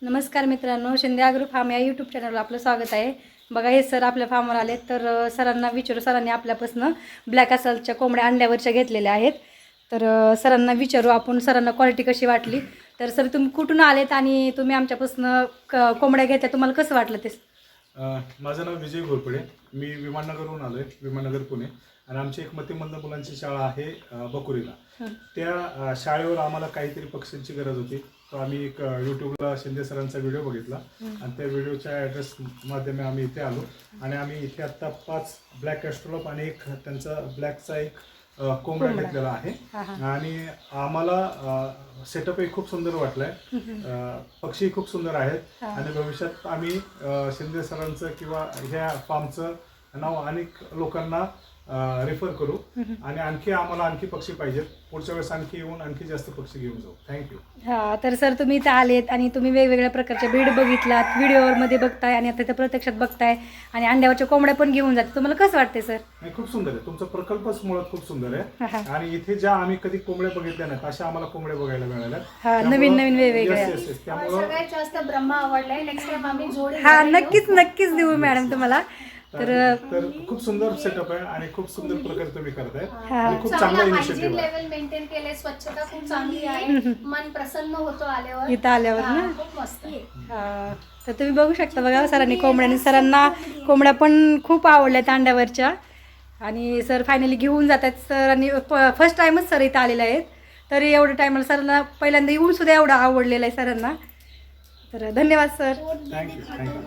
नमस्कार मित्रांनो, Shinde agro form या यूट्यूब चॅनलवर आपलं स्वागत आहे. बघा हे सर आपल्या फार्मवर आले तर सरांना विचारू. सरांनी आपल्यापासून ब्लॅक असलच्या कोंबड्या अंड्यावरच्या घेतलेल्या आहेत. तर सरांना विचारू आपण सरांना क्वालिटी कशी वाटली. तर सर तुम्ही कुठून आलेत आणि तुम्ही आमच्यापासून कोंबड्या घेतल्या, तुम्हाला कसं वाटलं ते? माझं नाव विजय घोरपडे. मी विमाननगरहून आलो आहे, विमाननगर पुणे. आणि आमची एक मतिमंद मुलांची शाळा आहे बकुरीला. त्या शाळेवर आम्हाला काहीतरी पक्ष्यांची गरज होती. तर आम्ही एक यूट्यूबला शिंदे सरांचा व्हिडिओ बघितला आणि त्या व्हिडिओच्या ॲड्रेस माध्यमे आम्ही इथे आलो. आणि आम्ही इथे आत्ता 5 ब्लॅक ॲस्ट्रोलॉप आणि एक त्यांचा ब्लॅकचा एक कोंबडा घेतलेला आहे. आणि आम्हाला सेटअपही खूप सुंदर वाटलाय. पक्षी खूप सुंदर आहेत आणि भविष्यात आम्ही शिंदे सरांचं किंवा ह्या फार्मचं नाव अनेक लोकांना रेफर करू. आणि आम्हाला आणखी पक्षी पाहिजेत. पुढच्या वेळेस आणखी येऊन आणखी जास्त पक्षी घेऊन जाऊ. थँक्यू. हां, तर सर तुम्ही इथं आलेत आणि तुम्ही वेगवेगळ्या प्रकारच्या ब्रीड बघितलात, व्हिडिओमध्ये बघताय आणि आता इथं प्रत्यक्षात बघताय आणि अंड्यावरच्या कोंबड्या पण घेऊन जाते. तुम्हाला कसं वाटते सर? नाही, खूप सुंदर आहे. तुमचा प्रकल्पच मुळात खूप सुंदर आहे. आणि इथे ज्या आम्ही कधी कोंबड्या बघितल्या नाहीत अशा आम्हाला कोंबड्या बघायला मिळाल्या. नवीन नवीन वेगवेगळ्या. त्यामुळे सगळ्यात जास्त ब्रह्मा आवडलाय. नेक्स्ट टाइम आम्ही जोडी हा, नक्कीच देऊ मॅडम तुम्हाला. तर खूप सुंदर सेटअप आहे आणि खूप सुंदर प्रकारे तुम्ही करताय आणि खूप चांगला इनिशिएटिव्ह लेवल मेंटेन केले. स्वच्छता खूप चांगली आहे. मन प्रसन्न होतो आल्यावर. इथं आल्यावर ना. खूप मस्त. तर तुम्ही बघू शकता. बघा सरांनी कोंबड्याने सरांना कोंबड्या पण खूप आवडल्यात अंड्यावरच्या. आणि सर फायनली घेऊन जातात. सरांनी फर्स्ट टाइमच सर इथं आलेले आहेत. तरी एवढं टायमाला सरांना पहिल्यांदा येऊन सुद्धा एवढं आवडलेलं आहे सरांना. तर धन्यवाद सर. थँक्यू.